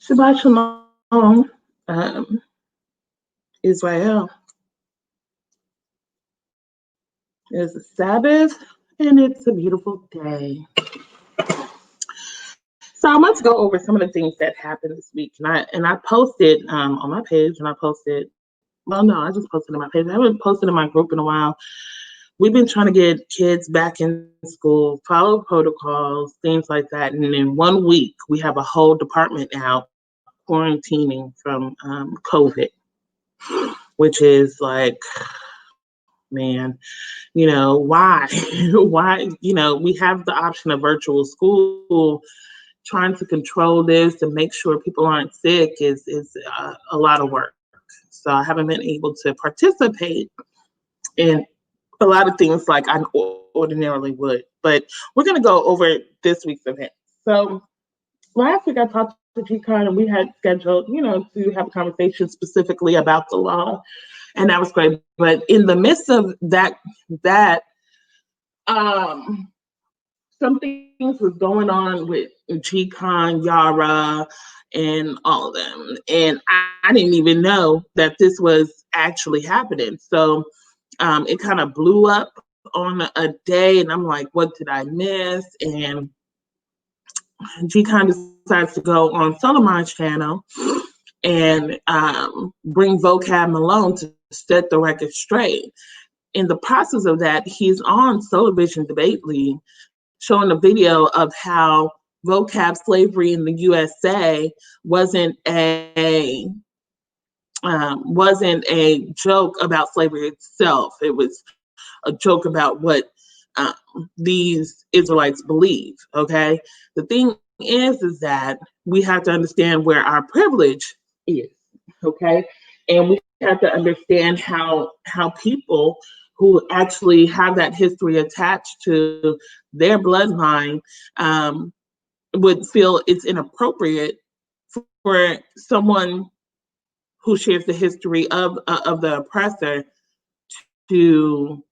Shabbat Shalom, um, Israel. It's a Sabbath and it's a beautiful day. So I want to go over some of the things that happened this week. And I posted on my page, and I posted, well, no, I just posted on my page. I haven't posted in my group in a while. We've been trying to get kids back in school, follow protocols, things like that. And in 1 week, we have a whole department now quarantining from COVID, which is like, man, why? Why? We have the option of virtual school. Trying to control this and make sure people aren't sick is a lot of work. So I haven't been able to participate in a lot of things like I ordinarily would. But we're going to go over this week's event. So last week I talked to GCon and we had scheduled, to have a conversation specifically about the law, and that was great. But in the midst of that um, some things was going on with GCon, Yara, and all of them, and I didn't even know that this was actually happening. So it kind of blew up on a day, and I'm like, what did I miss? And GCon decides to go on Solomon's channel and bring Vocab Malone to set the record straight. In the process of that, he's on Solar Vision Debate League showing a video of how vocab slavery in the USA wasn't a joke about slavery itself. It was a joke about what um, these Israelites believe. Okay, the thing is that we have to understand where our privilege is. Okay, and we have to understand how people who actually have that history attached to their bloodline would feel it's inappropriate for someone who shares the history of the oppressor to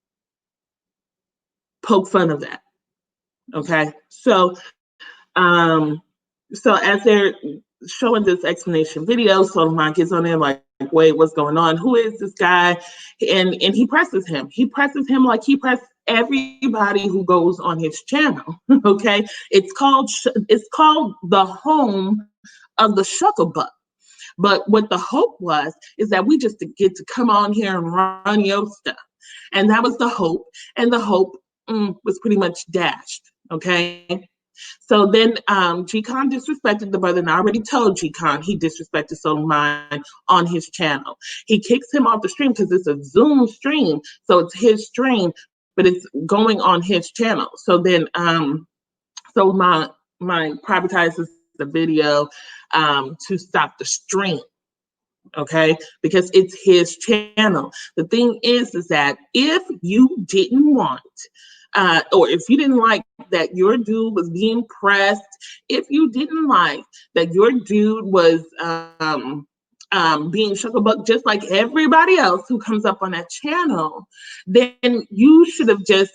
poke fun of that. Okay, um, so as they're showing this explanation video, Solomon gets on there like, wait, what's going on? Who is this guy? And he presses him. He presses him like he pressed everybody who goes on his channel. Okay, it's called the home of the Shucklebuck. But what the hope was is that we just get to come on here and run your stuff, and that was the hope. And the hope was pretty much dashed. Okay. So then GCon disrespected the brother, and I already told GCon he disrespected Solomon on his channel. He kicks him off the stream because it's a Zoom stream, so it's his stream, but it's going on his channel. So then Solomon privatizes the video to stop the stream. Okay, because it's his channel. The thing is that if you didn't want or if you didn't like that your dude was being pressed, if you didn't like that your dude was being shucklebuck just like everybody else who comes up on that channel, then you should have just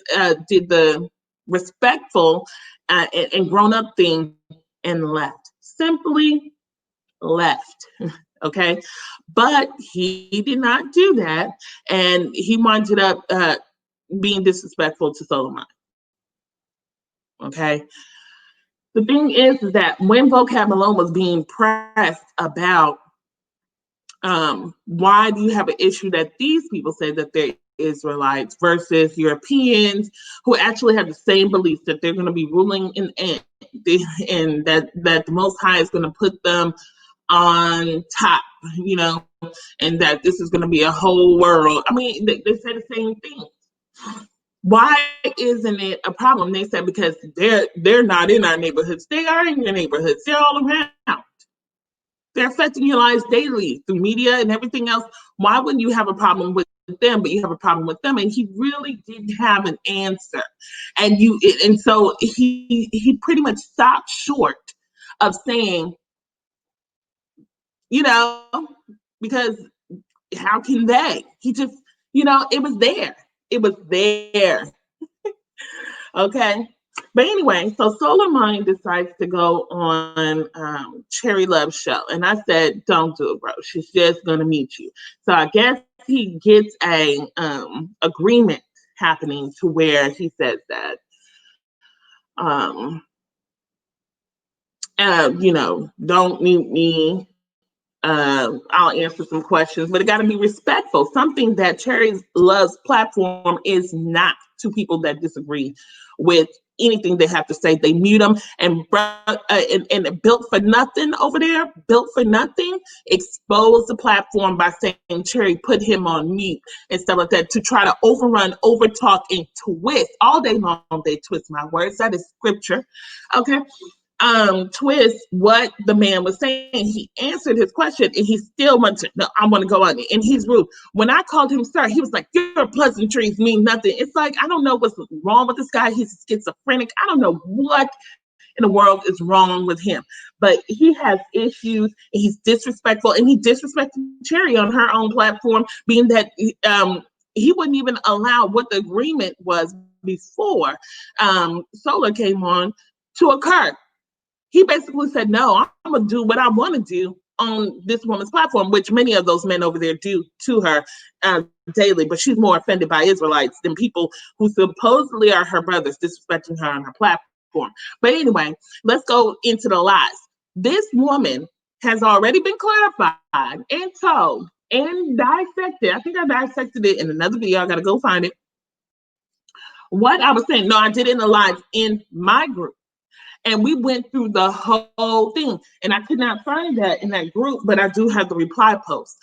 did the respectful and grown up thing and left. Simply left. Okay, but he did not do that, and he wound up being disrespectful to Solomon. Okay, the thing is that when Vocab Malone was being pressed about why do you have an issue that these people say that they're Israelites versus Europeans who actually have the same beliefs that they're going to be ruling in end, and that the Most High is going to put them on top, and that this is going to be a whole world. I mean, they say the same thing. Why isn't it a problem? They said because they're not in our neighborhoods. They are in your neighborhoods. They're all around. They're affecting your lives daily through media and everything else. Why wouldn't you have a problem with them, but you have a problem with them? And he really didn't have an answer. And so he pretty much stopped short of saying, because how can they? He just, it was there. It was there. Okay. But anyway, so Solar Mind decides to go on Cherry Love's show. And I said, don't do it, bro. She's just going to mute you. So I guess he gets a agreement happening to where he says that, um, don't mute me. I'll answer some questions, but it got to be respectful. Something that Cherry Love's platform is not to people that disagree with anything they have to say. They mute them and built for nothing over there, built for nothing, expose the platform by saying Cherry put him on mute and stuff like that to try to overrun, overtalk, and twist all day long. They twist my words. That is scripture. Okay. Twist what the man was saying. He answered his question and he still went to, no, I want to go on it. And he's rude. When I called him sir, he was like, your pleasantries mean nothing. It's like, I don't know what's wrong with this guy. He's schizophrenic. I don't know what in the world is wrong with him. But he has issues and he's disrespectful, and he disrespected Cherry on her own platform, being that he wouldn't even allow what the agreement was before Solar came on to occur. He basically said, no, I'm going to do what I want to do on this woman's platform, which many of those men over there do to her daily. But she's more offended by Israelites than people who supposedly are her brothers disrespecting her on her platform. But anyway, let's go into the lies. This woman has already been clarified and told and dissected. I think I dissected it in another video. I got to go find it. What I was saying, no, I did it in the live in my group. And we went through the whole thing. And I could not find that in that group, but I do have the reply post.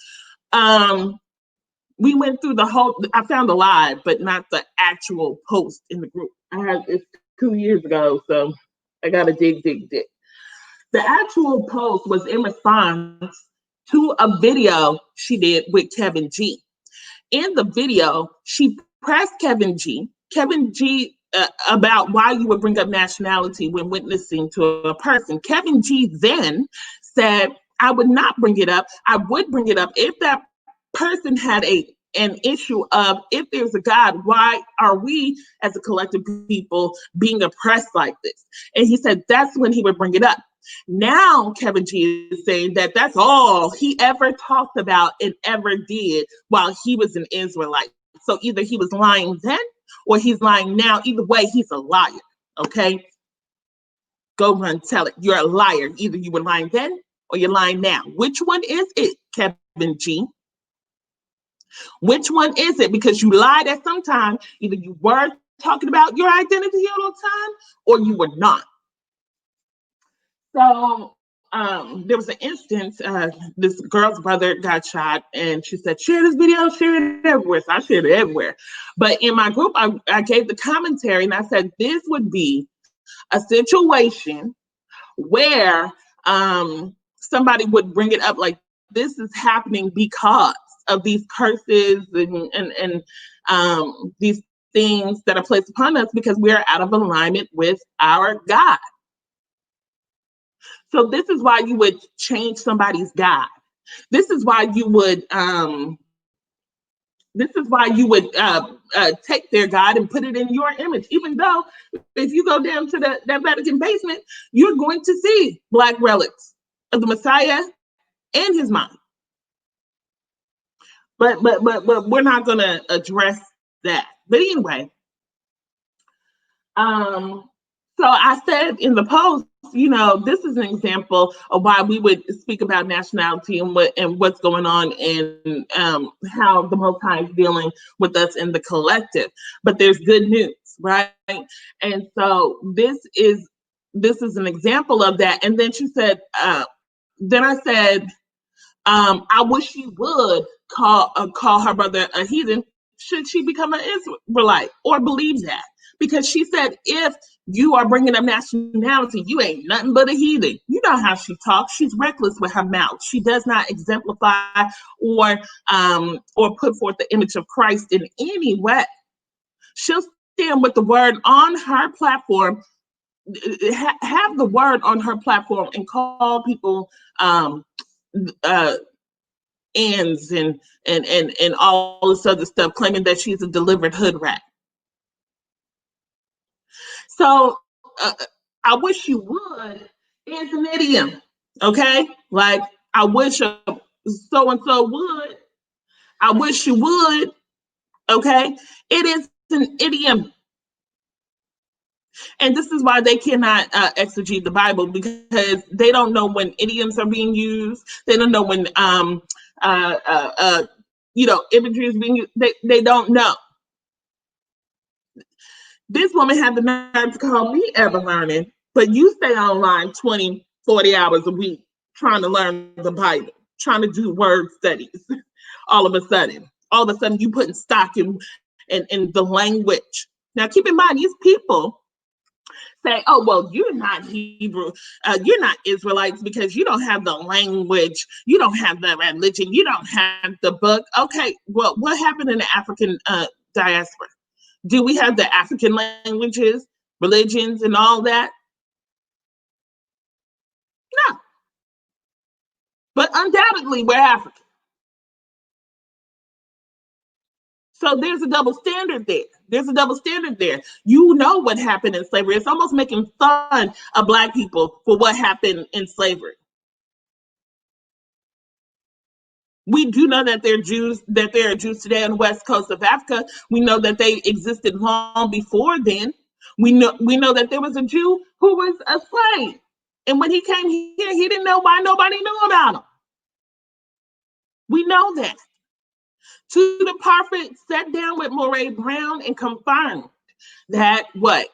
We went through the whole, I found the live, but not the actual post in the group. It's 2 years ago, so I got to dig. The actual post was in response to a video she did with Kevin G. In the video, she pressed Kevin G. About why you would bring up nationality when witnessing to a person. Kevin G then said, I would not bring it up. I would bring it up if that person had an issue of, if there's a God, why are we as a collective people being oppressed like this? And he said that's when he would bring it up. Now Kevin G is saying that that's all he ever talked about and ever did while he was an Israelite. So either he was lying then or he's lying now. Either way, he's a liar. Okay? Go run, tell it. You're a liar. Either you were lying then or you're lying now. Which one is it, Kevin G? Which one is it? Because you lied at some time. Either you were talking about your identity all the time or you were not. So there was an instance, this girl's brother got shot, and she said, share this video, share it everywhere. So I shared it everywhere. But in my group, I gave the commentary, and I said, this would be a situation where somebody would bring it up like, this is happening because of these curses and these things that are placed upon us because we are out of alignment with our God. So this is why you would change somebody's God. This is why you would take their God and put it in your image. Even though if you go down to that Vatican basement, you're going to see Black relics of the Messiah and his mom. But we're not going to address that. But anyway, so I said in the post, this is an example of why we would speak about nationality and what's going on and how the Most High is dealing with us in the collective. But there's good news, right? And so this is an example of that. And then she said, then I said, I wish you would call her brother a heathen should she become an Israelite or believe that. Because she said, if you are bringing up nationality, you ain't nothing but a heathen. You know how she talks. She's reckless with her mouth. She does not exemplify or put forth the image of Christ in any way. She'll stand with the word on her platform, have the word on her platform and call people ends and all this other stuff, claiming that she's a delivered hood rat. So I wish you would is an idiom. Okay? Like, I wish so and so would. I wish you would. Okay? It is an idiom. And this is why they cannot exegete the Bible, because they don't know when idioms are being used. They don't know when uh, uh, uh, imagery is being used. They don't know. This woman had the nerve to call me ever learning, but you stay online 20, 40 hours a week trying to learn the Bible, trying to do word studies. All of a sudden, you putting stock in the language. Now, keep in mind, these people say, oh, well, you're not Hebrew, you're not Israelites because you don't have the language, you don't have the religion, you don't have the book. Okay, well, what happened in the African diaspora? Do we have the African languages, religions, and all that? No, but undoubtedly we're African. So there's a double standard there. There's a double standard there. You know what happened in slavery. It's almost making fun of Black people for what happened in slavery. We do know that there are Jews today on the west coast of Africa. We know that they existed long before then. We know that there was a Jew who was a slave. And when he came here, he didn't know why nobody knew about him. We know that. Tudor Parfit sat down with Moray Brown and confirmed that what?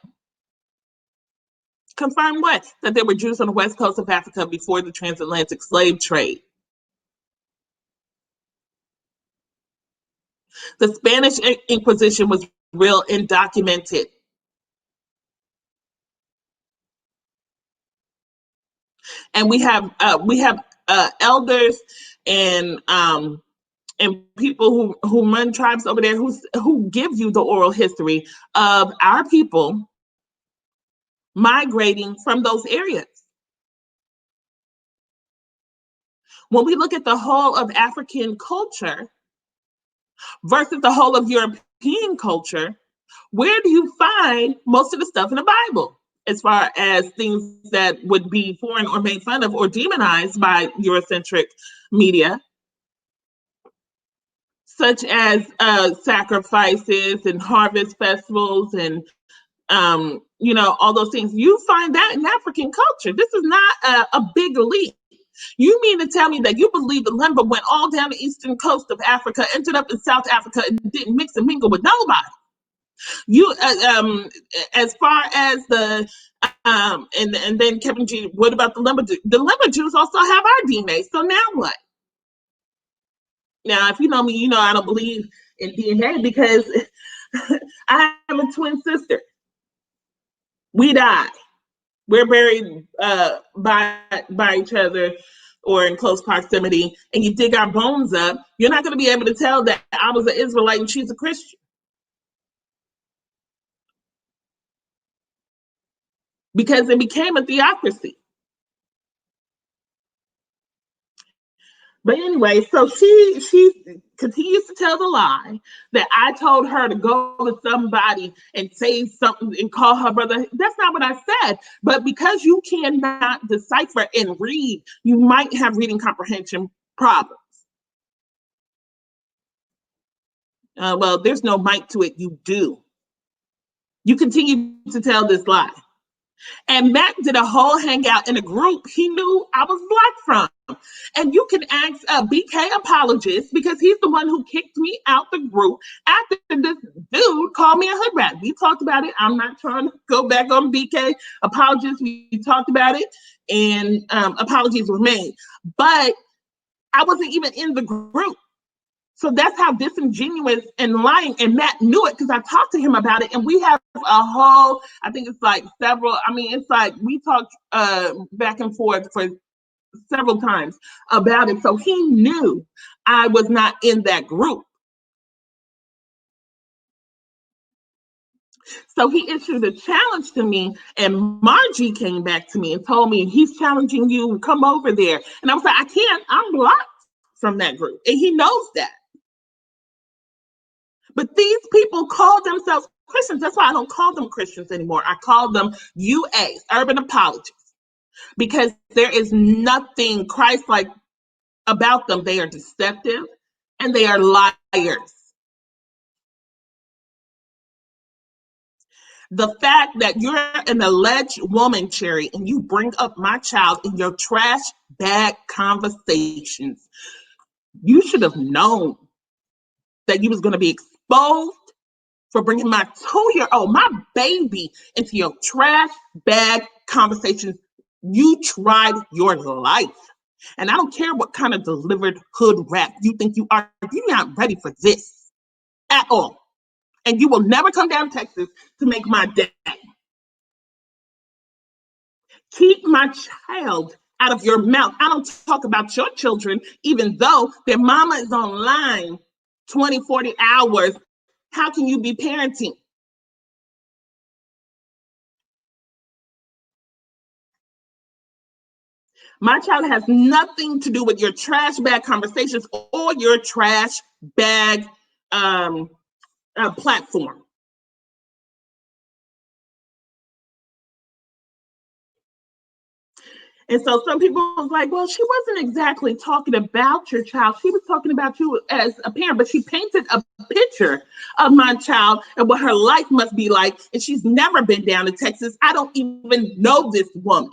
Confirmed what? That there were Jews on the west coast of Africa before the transatlantic slave trade. The Spanish Inquisition was real and documented. And we have elders and people who run tribes over there who give you the oral history of our people migrating from those areas. When we look at the whole of African culture versus the whole of European culture, where do you find most of the stuff in the Bible as far as things that would be foreign or made fun of or demonized by Eurocentric media, such as sacrifices and harvest festivals and all those things? You find that in African culture. This is not a big leap. You mean to tell me that you believe the lumber went all down the eastern coast of Africa, ended up in South Africa, and didn't mix and mingle with nobody? You, as far as the and then Kevin G, what about the lumber Jews? The lumber Jews also have our DNA. So now what? Now, if you know me, you know I don't believe in DNA because I have a twin sister. We died. We're buried by each other or in close proximity, and you dig our bones up. You're not going to be able to tell that I was an Israelite and she's a Christian, because it became a theocracy. But anyway, so she continues to tell the lie that I told her to go with somebody and say something and call her brother. That's not what I said. But because you cannot decipher and read, you might have reading comprehension problems. Well, there's no mic to it. You do. You continue to tell this lie. And Matt did a whole hangout in a group he knew I was Black from. And you can ask BK Apologist, because he's the one who kicked me out the group after this dude called me a hood rat. We talked about it. I'm not trying to go back on BK Apologist. We talked about it, and apologies were made. But I wasn't even in the group. So that's how disingenuous and lying, and Matt knew it because I talked to him about it, and we have a whole, I think it's like several, it's like we talked back and forth for several times about it. So he knew I was not in that group. So he issued a challenge to me, and Margie came back to me and told me, he's challenging you, come over there. And I was like, I can't, I'm blocked from that group. And he knows that. But these people call themselves Christians. That's why I don't call them Christians anymore. I call them UAs, urban apologists, because there is nothing Christ-like about them. They are deceptive and they are liars. The fact that you're an alleged woman, Cherry, and you bring up my child in your trash bag conversations, you should have known that you was going to be exposed for bringing my 2-year-old, my baby, into your trash bag conversations. You tried your life. And I don't care what kind of delivered hood rap you think you are. You're not ready for this at all. And you will never come down to Texas to make my day. Keep my child out of your mouth. I don't talk about your children, even though their mama is online 20, 40 hours. How can you be parenting? My child has nothing to do with your trash bag conversations or your trash bag um, platform. And so some people was like, well, she wasn't exactly talking about your child. She was talking about you as a parent, but she painted a picture of my child and what her life must be like. And she's never been down to Texas. I don't even know this woman.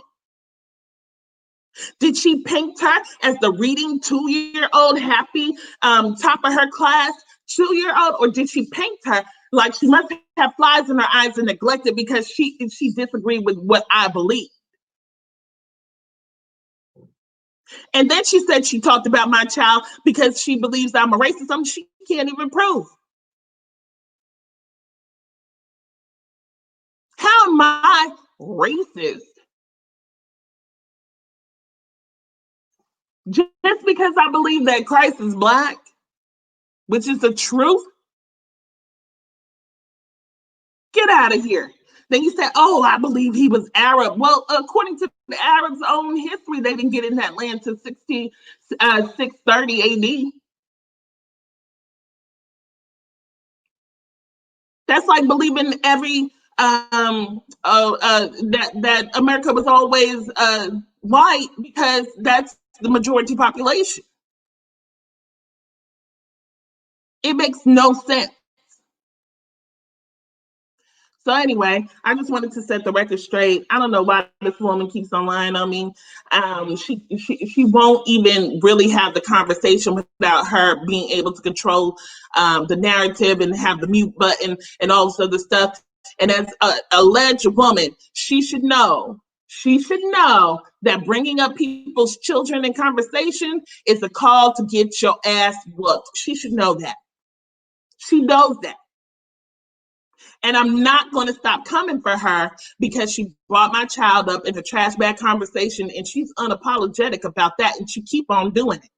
Did she paint her as the reading 2-year-old, happy, top of her class 2-year-old? Or did she paint her like she must have flies in her eyes and neglected because she disagreed with what I believe? And then she said she talked about my child because she believes I'm a racist, something she can't even prove. How am I racist? Just because I believe that Christ is black, which is the truth? Get out of here. Then you said, oh, I believe he was Arab. Well, according to the Arabs' own history, they didn't get in that land to 630 AD. That's like believing every that America was always white because that's the majority population. It makes no sense. So anyway, I just wanted to set the record straight. I don't know why this woman keeps on lying on me. She won't even really have the conversation without her being able to control the narrative and have the mute button and all this other stuff. And as an alleged woman, she should know. She should know that bringing up people's children in conversation is a call to get your ass whooped. She should know that. She knows that. And I'm not going to stop coming for her because she brought my child up in a trash bag conversation and she's unapologetic about that and she keep on doing it.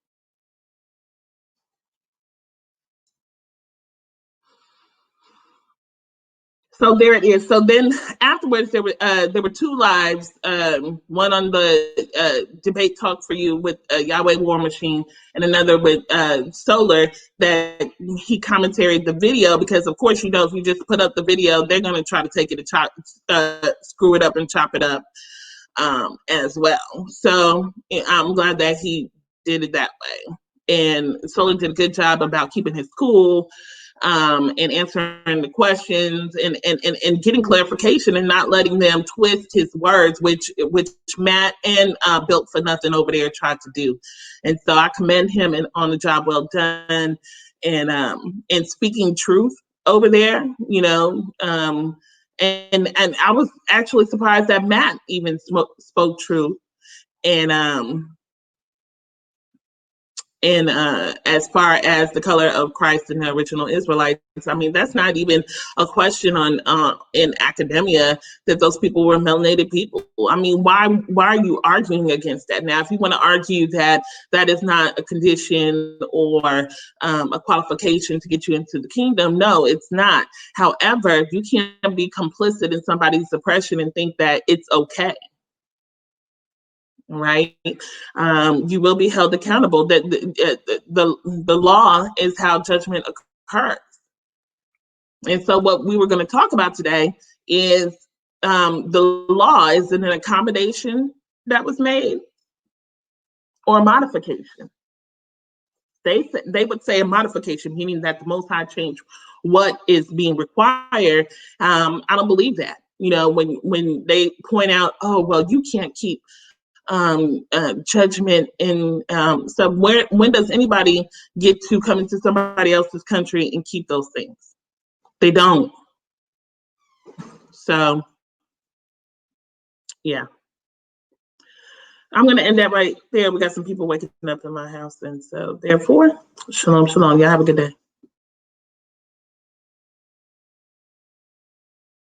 So there it is. So then afterwards, there were two lives. One on the debate talk for you with Yahweh War Machine, and another with Solar. That he commentaried the video because, of course, you know, if you just put up the video, they're going to try to take it and screw it up and chop it up as well. So I'm glad that he did it that way. And Solar did a good job about keeping his cool and answering the questions and getting clarification and not letting them twist his words, which Matt and Built for Nothing over there tried to do. And so I commend him on the job well done and speaking truth over there, you know. And I was actually surprised that Matt even spoke truth. And as far as the color of Christ and the original Israelites, I mean, that's not even a question on in academia that those people were melanated people. I mean, why are you arguing against that? Now, if you want to argue that that is not a condition or a qualification to get you into the kingdom, no, it's not. However, you can't be complicit in somebody's oppression and think that it's okay. Right, you will be held accountable. That the law is how judgment occurs. And so what we were going to talk about today is the law. Is it an accommodation that was made or a modification? They would say a modification, meaning that the Most High changed what is being required. I don't believe that. You know, when they point out, oh well, you can't keep judgment in so when does anybody get to come into somebody else's country and keep those things? They don't. So yeah, I'm going to end that right there. We got some people waking up in my house, and so therefore, shalom, shalom. Y'all have a good day.